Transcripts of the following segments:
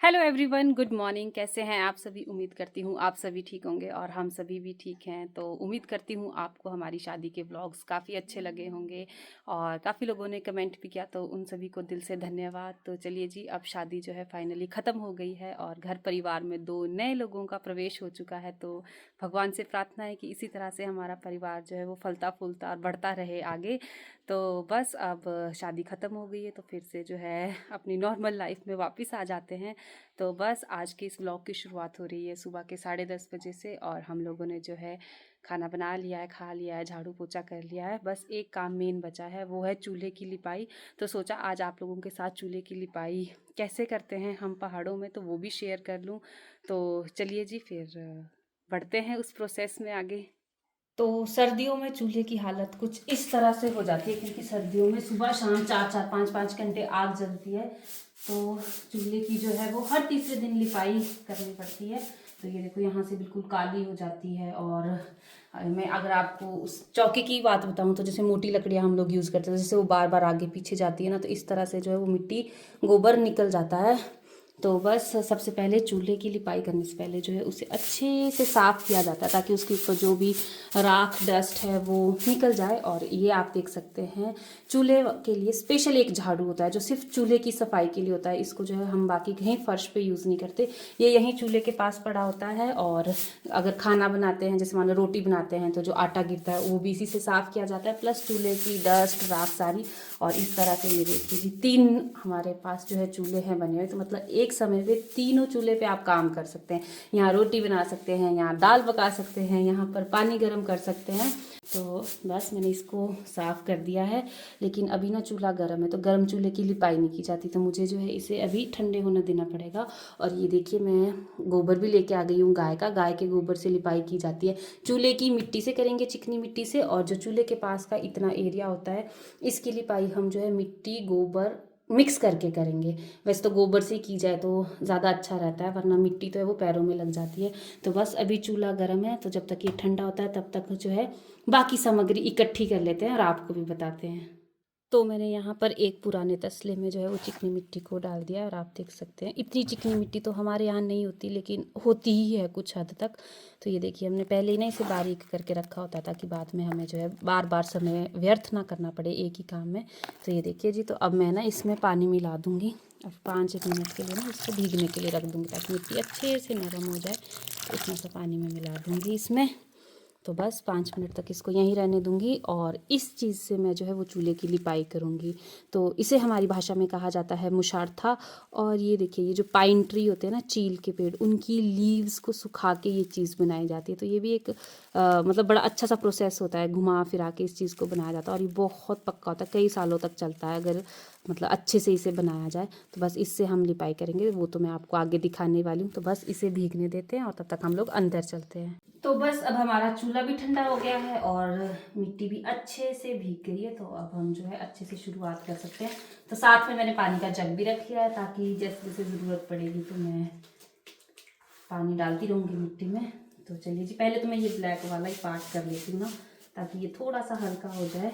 Hello everyone, good morning. कैसे हैं आप सभी? उम्मीद करती हूँ आप सभी ठीक होंगे और हम सभी भी ठीक हैं। तो उम्मीद करती हूँ आपको हमारी शादी के व्लॉग्स काफ़ी अच्छे लगे होंगे और काफ़ी लोगों ने कमेंट भी किया, तो उन सभी को दिल से धन्यवाद। तो चलिए जी, अब शादी जो है फाइनली ख़त्म हो गई है और घर परिवार में 2 नए लोगों का प्रवेश हो चुका है। तो भगवान से प्रार्थना है कि इसी तरह से हमारा परिवार जो है वो फलता फूलता और बढ़ता रहे आगे। तो बस अब शादी ख़त्म हो गई है, तो फिर से जो है अपनी नॉर्मल लाइफ में वापस आ जाते हैं। तो बस आज के इस व्लॉग की शुरुआत हो रही है सुबह के 10:30 बजे से, और हम लोगों ने जो है खाना बना लिया है, खा लिया है, झाड़ू पोछा कर लिया है। बस एक काम मेन बचा है, वो है चूल्हे की लिपाई। तो सोचा आज आप लोगों के साथ चूल्हे की लिपाई कैसे करते हैं हम पहाड़ों में, तो वो भी शेयर कर लूँ। तो चलिए जी, फिर बढ़ते हैं उस प्रोसेस में आगे। तो सर्दियों में चूल्हे की हालत कुछ इस तरह से हो जाती है, क्योंकि सर्दियों में सुबह शाम 4-4 5-5 घंटे आग जलती है। तो चूल्हे की जो है वो हर तीसरे दिन लिपाई करनी पड़ती है। तो ये देखो, यहाँ से बिल्कुल काली हो जाती है। और मैं अगर आपको उस चौके की बात बताऊँ, तो जैसे मोटी लकड़ियाँ हम लोग यूज़ करते हैं, जैसे वो बार बार आगे पीछे जाती है ना, तो इस तरह से जो है वो मिट्टी गोबर निकल जाता है। तो बस सबसे पहले चूल्हे की लिपाई करने से पहले जो है उसे अच्छे से साफ़ किया जाता है, ताकि उसके ऊपर जो भी राख डस्ट है वो निकल जाए। और ये आप देख सकते हैं, चूल्हे के लिए स्पेशल एक झाड़ू होता है जो सिर्फ चूल्हे की सफाई के लिए होता है। इसको जो है हम बाकी कहीं फर्श पे यूज़ नहीं करते, ये यहीं चूल्हे के पास पड़ा होता है। और अगर खाना बनाते हैं, जैसे मान लो रोटी बनाते हैं, तो जो आटा गिरता है वो भी इसी से साफ़ किया जाता है, प्लस चूल्हे की डस्ट राख सारी। और इस तरह से ये देखिए जी, 3 हमारे पास जो है चूल्हे हैं बने हुए। तो मतलब एक समय पे तीनों चूल्हे पे आप काम कर सकते हैं। यहाँ रोटी बना सकते हैं, यहाँ दाल पका सकते हैं, यहाँ पर पानी गर्म कर सकते हैं। तो बस मैंने इसको साफ़ कर दिया है। लेकिन अभी ना चूल्हा गर्म है, तो गर्म चूल्हे की लिपाई नहीं की जाती, तो मुझे जो है इसे अभी ठंडे होने देना पड़ेगा। और ये देखिए, मैं गोबर भी लेके आ गई हूँ गाय का। गाय के गोबर से लिपाई की जाती है। चूल्हे की मिट्टी से करेंगे, चिकनी मिट्टी से। और जो चूल्हे के पास का इतना एरिया होता है, इसकी लिपाई हम जो है मिट्टी गोबर मिक्स करके करेंगे। वैसे तो गोबर से की जाए तो ज़्यादा अच्छा रहता है, वरना मिट्टी तो है वो पैरों में लग जाती है। तो बस अभी चूल्हा गर्म है, तो जब तक ये ठंडा होता है तब तक जो है बाकी सामग्री इकट्ठी कर लेते हैं और आपको भी बताते हैं। तो मैंने यहाँ पर एक पुराने तसले में जो है वो चिकनी मिट्टी को डाल दिया, और आप देख सकते हैं इतनी चिकनी मिट्टी तो हमारे यहाँ नहीं होती, लेकिन होती ही है कुछ हद तक। तो ये देखिए, हमने पहले ही ना इसे बारीक करके रखा होता, ताकि बाद में हमें जो है बार बार समय व्यर्थ ना करना पड़े एक ही काम में। तो ये देखिए जी, तो अब मैं ना इसमें पानी मिला दूँगी। अब 5 मिनट के लिए ना इसको भीगने के लिए रख दूँगी, ताकि मिट्टी अच्छे से नरम हो जाए। तो इतना सा पानी में मिला दूँगी इसमें। तो बस 5 मिनट तक इसको यहीं रहने दूंगी, और इस चीज़ से मैं जो है वो चूल्हे की लिपाई करूँगी। तो इसे हमारी भाषा में कहा जाता है मुशारथा। और ये देखिए, ये जो पाइन ट्री होते हैं ना, चील के पेड़, उनकी लीव्स को सुखा के ये चीज़ बनाई जाती है। तो ये भी एक मतलब बड़ा अच्छा सा प्रोसेस होता है, घुमा फिरा के इस चीज़ को बनाया जाता है। और ये बहुत पक्का होता है, कई सालों तक चलता है अगर मतलब अच्छे से इसे बनाया जाए। तो बस इससे हम लिपाई करेंगे, वो तो मैं आपको आगे दिखाने वाली हूँ। तो बस इसे भीगने देते हैं और तब तक हम लोग अंदर चलते हैं। तो बस अब हमारा चूल्हा भी ठंडा हो गया है और मिट्टी भी अच्छे से भीग गई है। तो अब हम जो है अच्छे से शुरुआत कर सकते हैं। तो साथ में मैंने पानी का जग भी रख लिया है, ताकि जैसे जैसे ज़रूरत पड़ेगी तो मैं पानी डालती रहूँगी मिट्टी में। तो चलिए जी, पहले तो मैं ये ब्लैक वाला ही पार्ट कर लेती हूँ ना, ताकि ये थोड़ा सा हल्का हो जाए।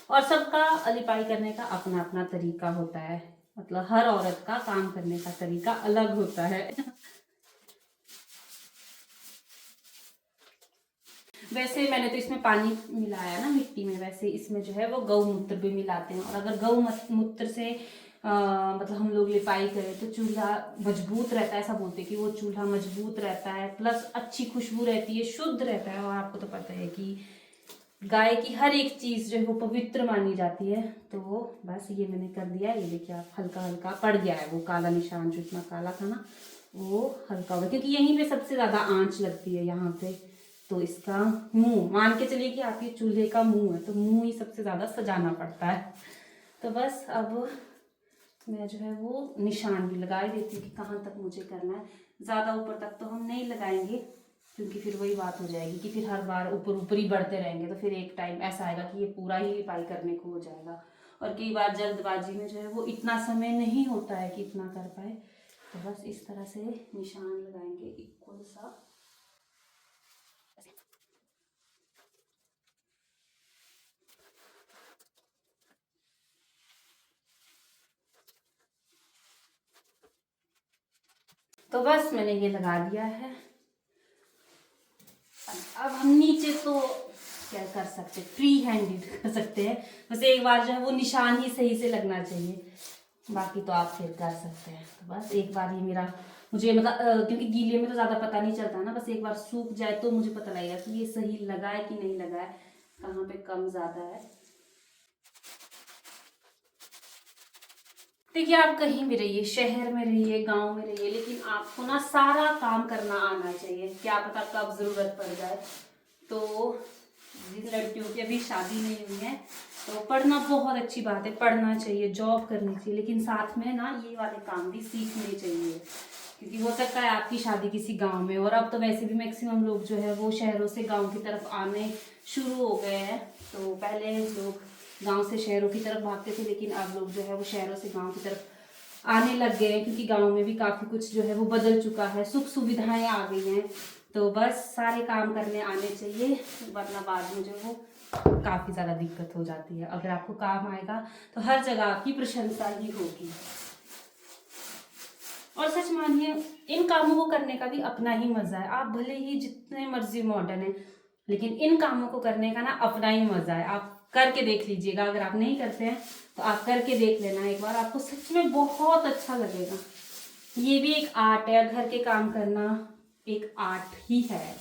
और सबका लिपाई करने का अपना अपना तरीका होता है, मतलब हर औरत का काम करने का तरीका अलग होता है। वैसे मैंने तो इसमें पानी मिलाया ना मिट्टी में, वैसे इसमें जो है वो गौमूत्र भी मिलाते हैं। और अगर गौमूत्र से मतलब हम लोग लिपाई करें तो चूल्हा मजबूत रहता है। ऐसा बोलते हैं कि वो चूल्हा मजबूत रहता है, प्लस अच्छी खुशबू रहती है, शुद्ध रहता है। और आपको तो पता है कि गाय की हर एक चीज़ जो है वो पवित्र मानी जाती है। तो बस ये मैंने कर दिया। ये देखिए, आप हल्का हल्का पड़ गया है वो काला निशान, जो इतना काला था ना वो हल्का हो गया, क्योंकि यहीं पे सबसे ज़्यादा आंच लगती है यहाँ पे। तो इसका मुंह मान के चलिए कि आपके चूल्हे का मुंह है, तो मुंह ही सबसे ज़्यादा सजाना पड़ता है। तो बस अब मैं जो है वो निशान भी लगा देती हूँ कि कहाँ तक मुझे करना है। ज़्यादा ऊपर तक तो हम नहीं लगाएंगे, क्योंकि फिर वही बात हो जाएगी कि फिर हर बार ऊपर ऊपर ही बढ़ते रहेंगे, तो फिर एक टाइम ऐसा आएगा कि ये पूरा ही लिपाई करने को हो जाएगा। और कई बार जल्दबाजी में जो है वो इतना समय नहीं होता है कि इतना कर पाए। तो बस इस तरह से निशान लगाएंगे इक्वल सा। तो बस मैंने ये लगा दिया है। अब हम नीचे तो क्या कर सकते, फ्री हैंडेड कर सकते हैं, बस एक बार जो है वो निशान ही सही से लगना चाहिए, बाकी तो आप फिर कर सकते हैं। तो बस एक बार ये मेरा मुझे मतलब क्योंकि गीले में तो ज़्यादा पता नहीं चलता ना, बस एक बार सूख जाए तो मुझे पता लगेगा कि ये सही लगा है कि नहीं लगा है, कहाँ पे कम ज़्यादा है। देखिए आप कहीं भी रहिए, शहर में रहिए, गांव में रहिए, लेकिन आपको ना सारा काम करना आना चाहिए, क्या पता कब ज़रूरत पड़ जाए। तो जिन लड़कियों की अभी शादी नहीं हुई है तो पढ़ना बहुत अच्छी बात है, पढ़ना चाहिए, जॉब करनी चाहिए, लेकिन साथ में ना ये वाले काम भी सीखने चाहिए, क्योंकि हो सकता है आपकी शादी किसी गांव में, और अब तो वैसे भी मैक्सिमम लोग जो है वो शहरों से गांव की तरफ आने शुरू हो गए हैं। तो पहले लोग गांव से शहरों की तरफ भागते थे, लेकिन अब लोग जो है वो शहरों से गांव की तरफ आने लग गए हैं, क्योंकि गांव में भी काफ़ी कुछ जो है वो बदल चुका है, सुख सुविधाएं आ गई हैं। तो बस सारे काम करने आने चाहिए, वरना बाद में जो है वो काफ़ी ज़्यादा दिक्कत हो जाती है। अगर आपको काम आएगा तो हर जगह आपकी प्रशंसा ही होगी। और सच मानिए इन कामों को करने का भी अपना ही मजा है, आप भले ही जितने मर्जी मॉडर्न है, लेकिन इन कामों को करने का ना अपना ही मजा है। आप करके देख लीजिएगा, अगर आप नहीं करते हैं तो आप करके देख लेना एक बार, आपको सच में बहुत अच्छा लगेगा। ये भी एक आर्ट है, घर के काम करना एक आर्ट ही है।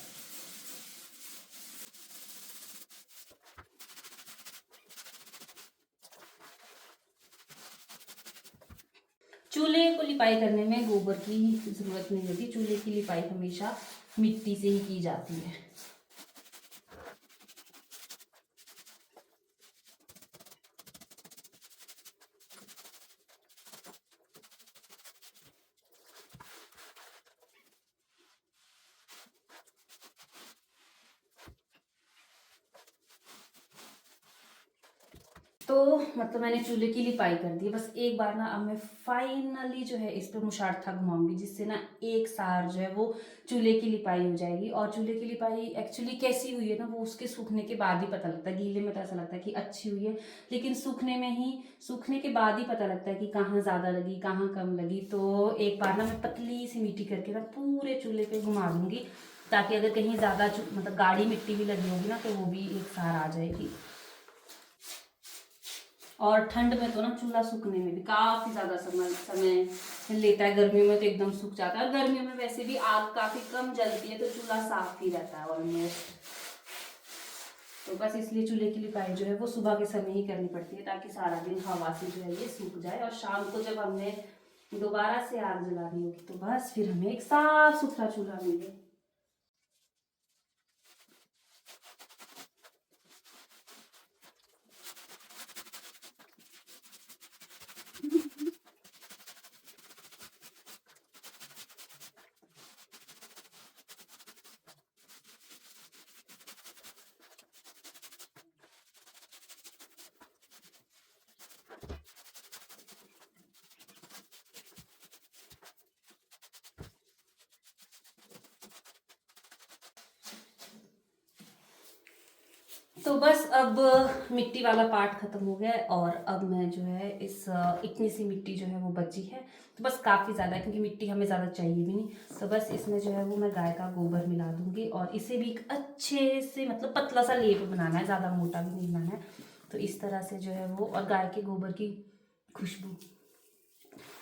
चूल्हे को लिपाई करने में गोबर की जरूरत नहीं होती, चूल्हे की लिपाई हमेशा मिट्टी से ही की जाती है। तो मतलब मैंने चूल्हे की लिपाई कर दी, बस एक बार ना अब मैं फाइनली जो है इस पे मुशार्था घुमाऊंगी, जिससे ना एक सार जो है वो चूल्हे की लिपाई हो जाएगी। और चूल्हे की लिपाई एक्चुअली कैसी हुई है ना, वो उसके सूखने के बाद ही पता लगता है। गीले में तो ऐसा लगता है कि अच्छी हुई है, लेकिन सूखने के बाद ही पता लगता है कि कहाँ ज़्यादा लगी कहाँ कम लगी। तो एक बार ना मैं पतली सी मिट्टी करके ना पूरे चूल्हे पे घुमा दूंगी, ताकि अगर कहीं ज़्यादा मतलब गाढ़ी मिट्टी भी लगी होगी ना तो वो भी एक सार आ जाएगी। और ठंड में तो ना चूल्हा सूखने में भी काफ़ी ज़्यादा समय लेता है, गर्मियों में तो एकदम सूख जाता है, और गर्मियों में वैसे भी आग काफ़ी कम जलती है तो चूल्हा साफ ही रहता है ऑलमोस्ट। तो बस इसलिए चूल्हे की लिपाई जो है वो सुबह के समय ही करनी पड़ती है, ताकि सारा दिन हवा से जो है ये सूख जाए, और शाम को जब हमने दोबारा से आग जलानी होगी तो बस फिर हमें एक साफ सुथरा चूल्हा मिले। तो बस अब मिट्टी वाला पार्ट खत्म हो गया है, और अब मैं जो है इस इतनी सी मिट्टी जो है वो बची है, तो बस काफ़ी ज़्यादा है क्योंकि मिट्टी हमें ज़्यादा चाहिए भी नहीं। तो बस इसमें जो है वो मैं गाय का गोबर मिला दूंगी, और इसे भी एक अच्छे से मतलब पतला सा लेप बनाना है, ज़्यादा मोटा भी नहीं बनाना है। तो इस तरह से जो है वो, और गाय के गोबर की खुशबू,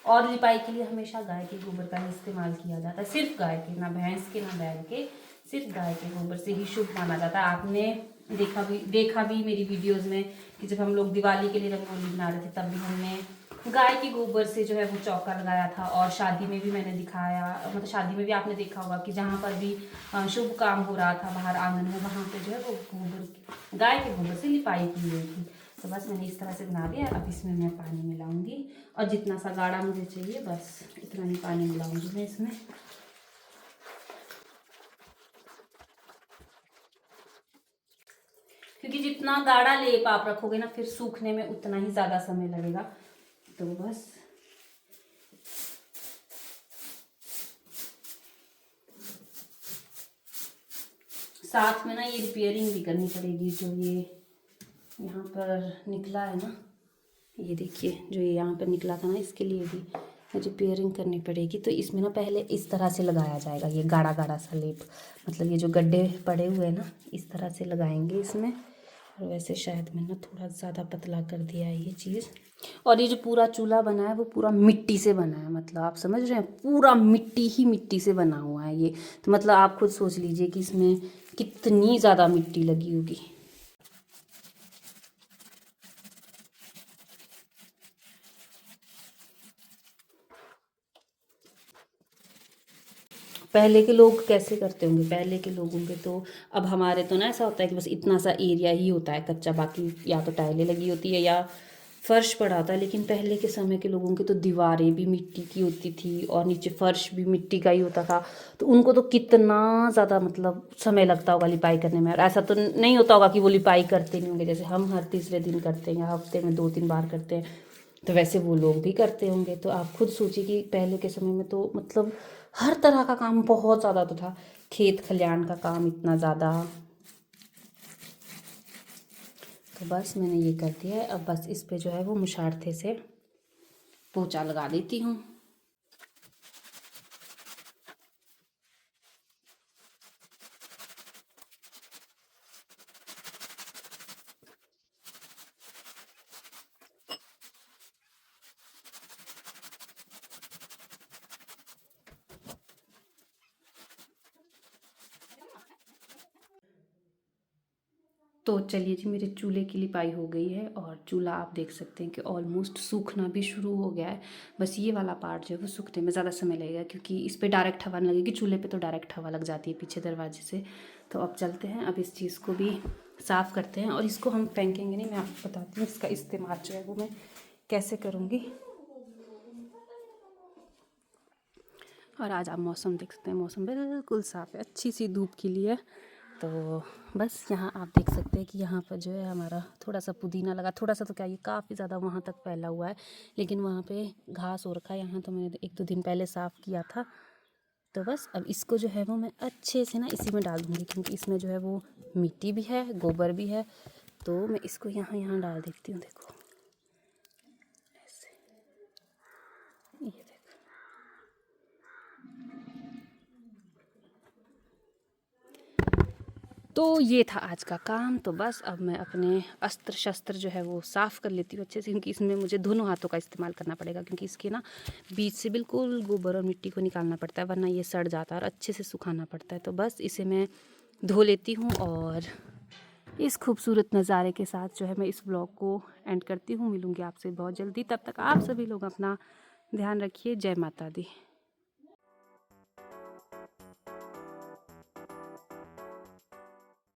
और लिपाई के लिए हमेशा गाय के गोबर का ही इस्तेमाल किया जाता है, सिर्फ गाय के, ना भैंस के ना बैल के, सिर्फ गाय के गोबर से ही शुभ माना जाता है। आपने देखा भी मेरी वीडियोस में कि जब हम लोग दिवाली के लिए रंगोली बना रहे थे तब भी हमने गाय के गोबर से जो है वो चौका लगाया था, और शादी में भी मैंने दिखाया, मतलब शादी में भी आपने देखा होगा कि जहाँ पर भी शुभ काम हो रहा था बाहर आंगन में, वहाँ पे जो है वो गोबर, गाय के गोबर से लिपाई की हुई थी। तो बस मैंने इस तरह से बना दिया। अब इसमें मैं पानी मिलाऊंगी, और जितना सा गाढ़ा मुझे चाहिए बस इतना ही पानी मिलाऊंगी मैं इसमें। क्योंकि जितना गाढ़ा लेप आप रखोगे ना फिर सूखने में उतना ही ज़्यादा समय लगेगा। तो बस साथ में ना ये रिपेयरिंग भी करनी पड़ेगी, जो ये यहाँ पर निकला है ना, ये देखिए जो ये यहाँ पर निकला था ना, इसके लिए भी रिपेयरिंग करनी पड़ेगी। तो इसमें ना पहले इस तरह से लगाया जाएगा, ये गाढ़ा गाढ़ा सा लेप, मतलब ये जो गड्ढे पड़े हुए हैं ना इस तरह से लगाएंगे इसमें। और वैसे शायद मैंने थोड़ा ज़्यादा पतला कर दिया है ये चीज़। और ये जो पूरा चूल्हा बना है वो पूरा मिट्टी से बना है, मतलब आप समझ रहे हैं, पूरा मिट्टी ही मिट्टी से बना हुआ है ये। तो मतलब आप खुद सोच लीजिए कि इसमें कितनी ज़्यादा मिट्टी लगी होगी। पहले के लोग कैसे करते होंगे, पहले के लोगों के तो, अब हमारे तो ना ऐसा होता है कि बस इतना सा एरिया ही होता है कच्चा, बाकी या तो टाइलें लगी होती है या फर्श पड़ा होता है। लेकिन पहले के समय के लोगों की तो दीवारें भी मिट्टी की होती थी और नीचे फर्श भी मिट्टी का ही होता था। तो उनको तो कितना ज़्यादा मतलब समय लगता होगा लिपाई करने में। और ऐसा तो नहीं होता होगा कि वो लिपाई करते नहीं होंगे, जैसे हम हर तीसरे दिन करते हैं या हफ्ते में 2-3 बार करते हैं, तो वैसे वो लोग भी करते होंगे। तो आप खुद सोचिए कि पहले के समय में तो मतलब हर तरह का काम बहुत ज़्यादा होता था, खेत खलियान का काम इतना ज़्यादा। तो बस मैंने ये कर दिया है, अब बस इस पे जो है वो मुशारथे से पोंछा लगा देती हूँ। तो चलिए जी, मेरे चूल्हे की लिपाई हो गई है और चूल्हा आप देख सकते हैं कि ऑलमोस्ट सूखना भी शुरू हो गया है। बस ये वाला पार्ट जो है वो सूखने में ज़्यादा समय लगेगा, क्योंकि इस पे डायरेक्ट हवा नहीं लगेगी, चूल्हे पे तो डायरेक्ट हवा लग जाती है पीछे दरवाजे से। तो अब चलते हैं, अब इस चीज़ को भी साफ़ करते हैं। और इसको हम फेंकेंगे नहीं, मैं आपको बताती हूँ इसका इस्तेमाल जो है वो मैं कैसे करूँगी। और आज आप मौसम देख सकते हैं, मौसम बिल्कुल साफ़ है, अच्छी सी धूप खिली है। तो बस यहाँ आप देख सकते हैं कि यहाँ पर जो है हमारा थोड़ा सा पुदीना लगा, थोड़ा सा तो क्या, ये काफ़ी ज़्यादा वहाँ तक फैला हुआ है, लेकिन वहाँ पे घास हो रखा है। यहाँ तो मैंने 1-2 दिन पहले साफ़ किया था। तो बस अब इसको जो है वो मैं अच्छे से ना इसी में डाल दूँगी, क्योंकि इसमें जो है वो मिट्टी भी है, गोबर भी है। तो मैं इसको यहाँ यहाँ डाल देती हूँ, देखो ऐसे, ये देखो। तो ये था आज का काम। तो बस अब मैं अपने अस्त्र शस्त्र जो है वो साफ़ कर लेती हूँ अच्छे से, क्योंकि इसमें मुझे दोनों हाथों का इस्तेमाल करना पड़ेगा, क्योंकि इसके ना बीच से बिल्कुल गोबर और मिट्टी को निकालना पड़ता है, वरना ये सड़ जाता है, और अच्छे से सुखाना पड़ता है। तो बस इसे मैं धो लेती हूँ और इस खूबसूरत नज़ारे के साथ जो है मैं इस ब्लॉग को एंड करती हूँ। मिलूँगी आपसे बहुत जल्दी, तब तक आप सभी लोग अपना ध्यान रखिए। जय माता दी।